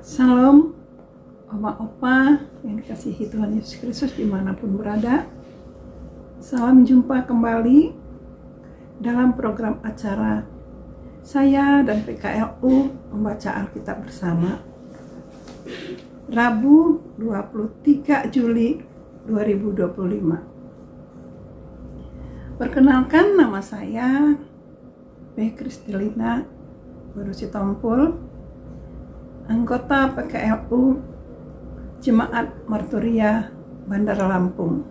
Salam Oma-Opa yang dikasihi Tuhan Yesus Kristus dimanapun berada. Salam jumpa kembali dalam program acara saya dan PKLU membaca Alkitab bersama, Rabu 23 Juli 2025. Perkenalkan, nama saya B. Kristilina Barusitompul, anggota PKLU Jemaat Marturia Bandar Lampung.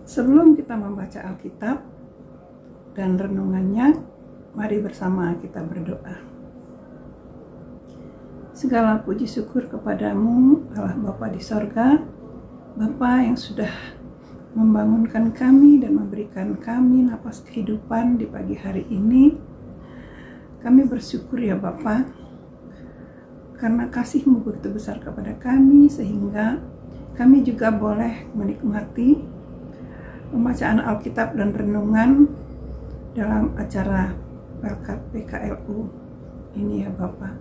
Sebelum kita membaca Alkitab dan renungannya, mari bersama kita berdoa. Segala puji syukur kepadamu, Allah Bapa di sorga, Bapa yang sudah membangunkan kami dan memberikan kami napas kehidupan di pagi hari ini. Kami bersyukur ya Bapa, karena kasih-Mu begitu besar kepada kami, sehingga kami juga boleh menikmati pembacaan Alkitab dan renungan dalam acara berkat PKLU ini ya Bapa.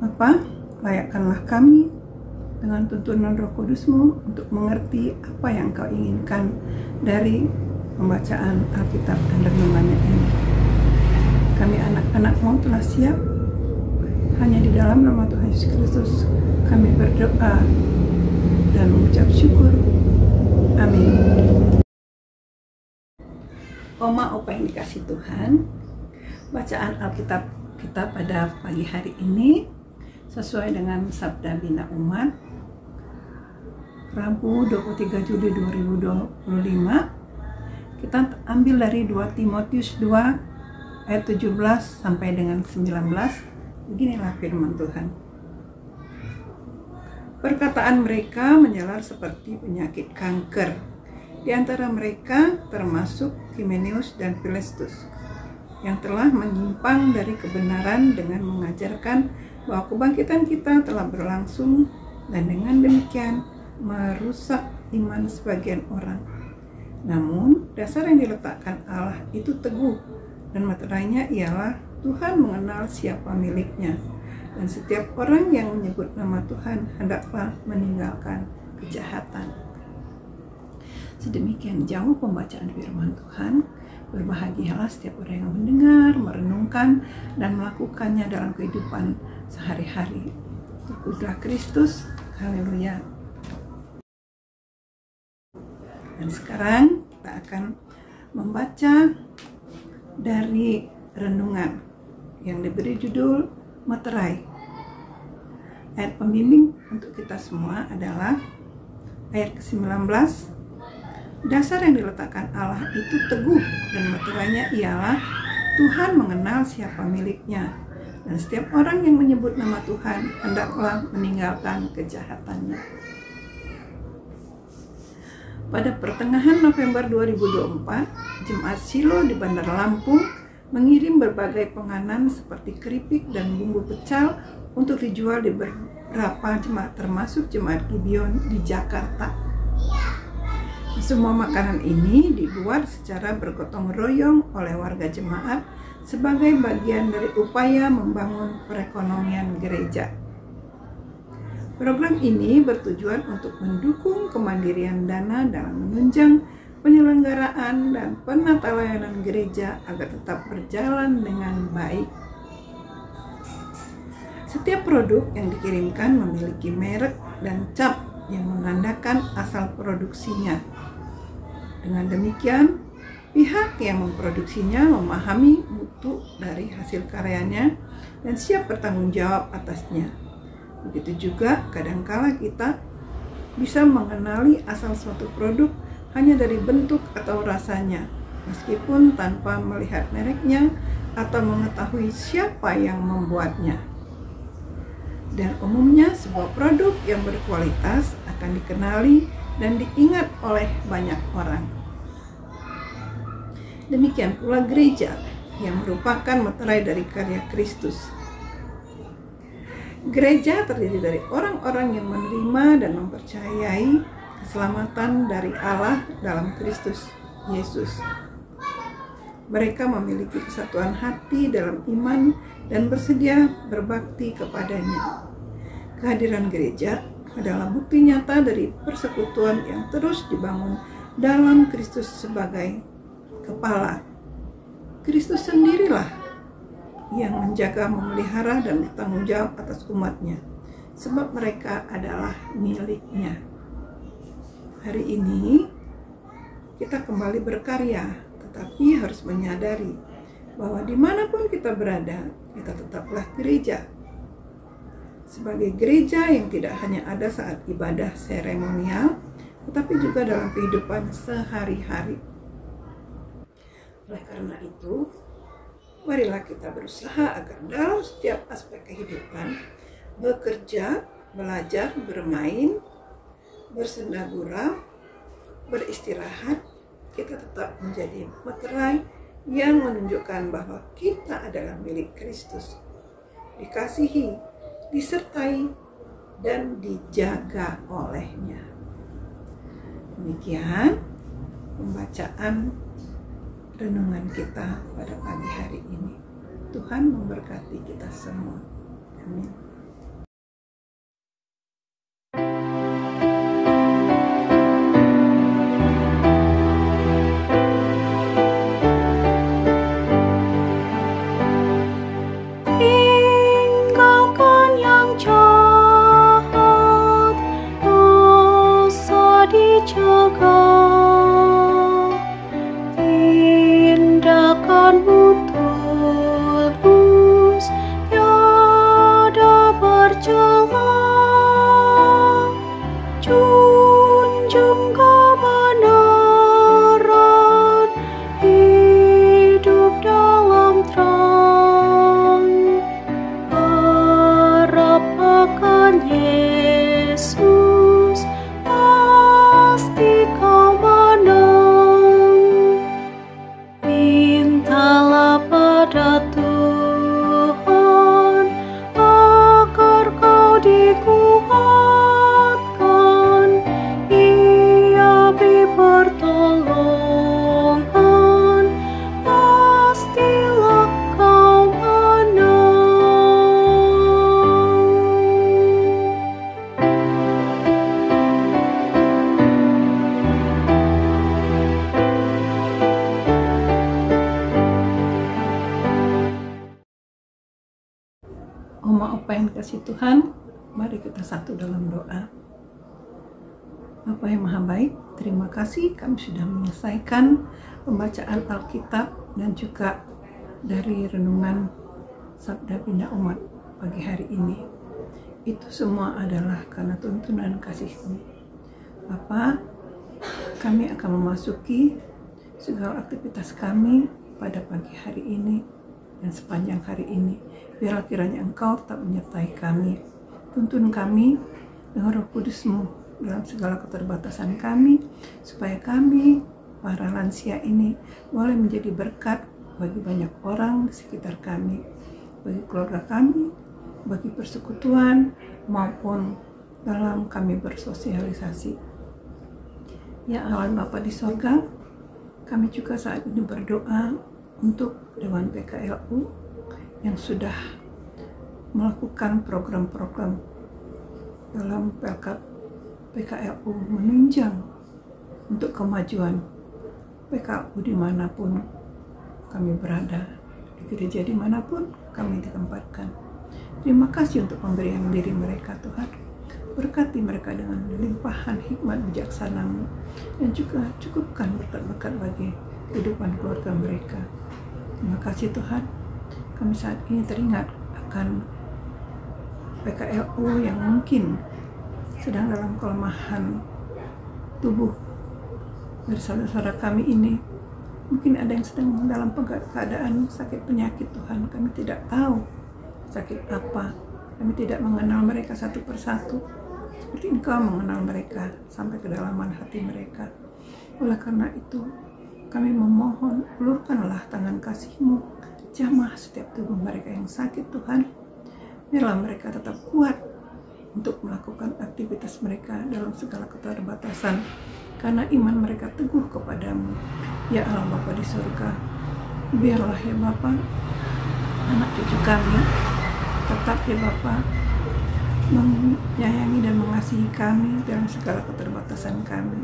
Bapa, layakkanlah kami dengan tuntunan Roh Kudus-Mu untuk mengerti apa yang Kau inginkan dari pembacaan Alkitab dan renungannya ini. Kami anak-anak-Mu telah siap. Hanya di dalam nama Tuhan Yesus Kristus kami berdoa dan mengucap syukur. Amin. Oma-opa yang dikasih Tuhan, bacaan Alkitab kita pada pagi hari ini sesuai dengan Sabda Bina Umat, Rabu 23 Juli 2025. Kita ambil dari 2 Timotius 2 ayat 17 sampai dengan 19. Beginilah firman Tuhan. Perkataan mereka menjalar seperti penyakit kanker. Di antara mereka termasuk Himeneus dan Filistus, yang telah menyimpang dari kebenaran dengan mengajarkan bahwa kebangkitan kita telah berlangsung, dan dengan demikian merusak iman sebagian orang. Namun dasar yang diletakkan Allah itu teguh, dan meterainya ialah Tuhan mengenal siapa miliknya. Dan setiap orang yang menyebut nama Tuhan hendaklah meninggalkan kejahatan. Sedemikian jauh pembacaan firman Tuhan. Berbahagialah setiap orang yang mendengar, merenungkan, dan melakukannya dalam kehidupan sehari-hari. Terpujilah Kristus. Haleluya. Dan sekarang kita akan membaca dari renungan yang diberi judul Meterai. Ayat pembimbing untuk kita semua adalah ayat ke-19. Dasar yang diletakkan Allah itu teguh, dan meterainya ialah Tuhan mengenal siapa miliknya, dan setiap orang yang menyebut nama Tuhan hendaklah meninggalkan kejahatannya. Pada pertengahan November 2024, Jemaat Shilo di Bandar Lampung mengirim berbagai penganan seperti keripik dan bumbu pecal untuk dijual di beberapa jemaat, termasuk Jemaat Gibeon di Jakarta. Semua makanan ini dibuat secara bergotong royong oleh warga jemaat sebagai bagian dari upaya membangun perekonomian gereja. Program ini bertujuan untuk mendukung kemandirian dana dalam menunjang penyelenggaraan dan penata layanan gereja agar tetap berjalan dengan baik. Setiap produk yang dikirimkan memiliki merek dan cap yang menandakan asal produksinya. Dengan demikian, pihak yang memproduksinya memahami mutu dari hasil karyanya dan siap bertanggung jawab atasnya. Begitu juga kadangkala kita bisa mengenali asal suatu produk hanya dari bentuk atau rasanya, meskipun tanpa melihat mereknya atau mengetahui siapa yang membuatnya. Dan umumnya sebuah produk yang berkualitas akan dikenali dan diingat oleh banyak orang. Demikian pula gereja yang merupakan materai dari karya Kristus. Gereja terdiri dari orang-orang yang menerima dan mempercayai keselamatan dari Allah dalam Kristus Yesus. Mereka memiliki kesatuan hati dalam iman dan bersedia berbakti kepadanya. Kehadiran gereja adalah bukti nyata dari persekutuan yang terus dibangun dalam Kristus sebagai kepala. Kristus sendirilah yang menjaga, memelihara, dan bertanggung jawab atas umatnya, sebab mereka adalah miliknya. Hari ini kita kembali berkarya, tetapi harus menyadari bahwa dimanapun kita berada, kita tetaplah gereja. Sebagai gereja yang tidak hanya ada saat ibadah seremonial, tetapi juga dalam kehidupan sehari-hari. Oleh karena itu, marilah kita berusaha agar dalam setiap aspek kehidupan, bekerja, belajar, bermain, bersenda gurau, beristirahat, kita tetap menjadi materai yang menunjukkan bahwa kita adalah milik Kristus, dikasihi, disertai, dan dijaga olehnya. Demikian pembacaan renungan kita pada pagi hari ini. Tuhan memberkati kita semua. Amin. Tinggalkan yang jahat, dosa dijaga. Tindakanmu tulus, tiada bercela. Junjung kebenaran, hidup dalam terang. Harap akan Yesus, pasti kau menang. Mintalah pada Tuhan agar kau dikuatkan. Ia beri pertolongan, pastilah kau menang. Oma Opa yang kasih Tuhan, mari kita satu dalam doa. Bapa yang Maha Baik, terima kasih kami sudah menyelesaikan pembacaan Alkitab dan juga dari renungan Sabda Bina Umat pagi hari ini. Itu semua adalah karena tuntunan kasih-Mu. Bapa, kami akan memasuki segala aktivitas kami pada pagi hari ini dan sepanjang hari ini. Biarlah kiranya Engkau tetap menyertai kami. Tuntun kami dengan Roh Kudus-Mu dalam segala keterbatasan kami, supaya kami, para lansia ini, boleh menjadi berkat bagi banyak orang di sekitar kami, bagi keluarga kami, bagi persekutuan, maupun dalam kami bersosialisasi. Ya Allah Bapa di sorga, kami juga saat ini berdoa untuk Dewan PKLU yang sudah melakukan program-program dalam PKLU menunjang untuk kemajuan PKLU dimanapun kami berada, di gereja dimanapun kami ditempatkan. Terima kasih untuk pemberian diri mereka Tuhan. Berkati mereka dengan limpahan hikmat bijaksana-Mu dan juga cukupkan berkat-berkat bagi kehidupan keluarga mereka. Terima kasih Tuhan. Kami saat ini teringat akan PKLU yang mungkin sedang dalam kelemahan tubuh dari saudara-saudara kami ini. Mungkin ada yang sedang dalam keadaan sakit penyakit Tuhan. Kami tidak tahu sakit apa. Kami tidak mengenal mereka satu persatu seperti Engkau mengenal mereka sampai kedalaman hati mereka. Oleh karena itu kami memohon, ulurkanlah tangan kasih-Mu, jamah setiap tubuh mereka yang sakit Tuhan. Biarlah mereka tetap kuat untuk melakukan aktivitas mereka dalam segala keterbatasan, karena iman mereka teguh kepadamu. Ya Allah Bapa di surga, biarlah ya Bapa, anak cucu kami tetap ya Bapa menyayangi dan mengasihi kami dalam segala keterbatasan kami,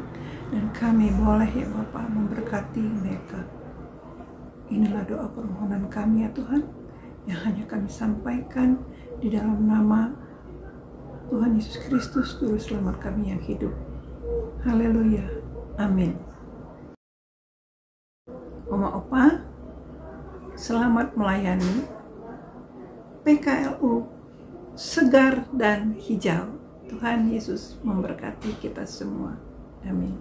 dan kami boleh ya Bapa memberkati mereka. Inilah doa permohonan kami ya Tuhan, yang hanya kami sampaikan di dalam nama Tuhan Yesus Kristus, Juru Selamat kami yang hidup. Haleluya, amin. Oma Opa, selamat melayani PKLU segar dan hijau. Tuhan Yesus memberkati kita semua. Amin.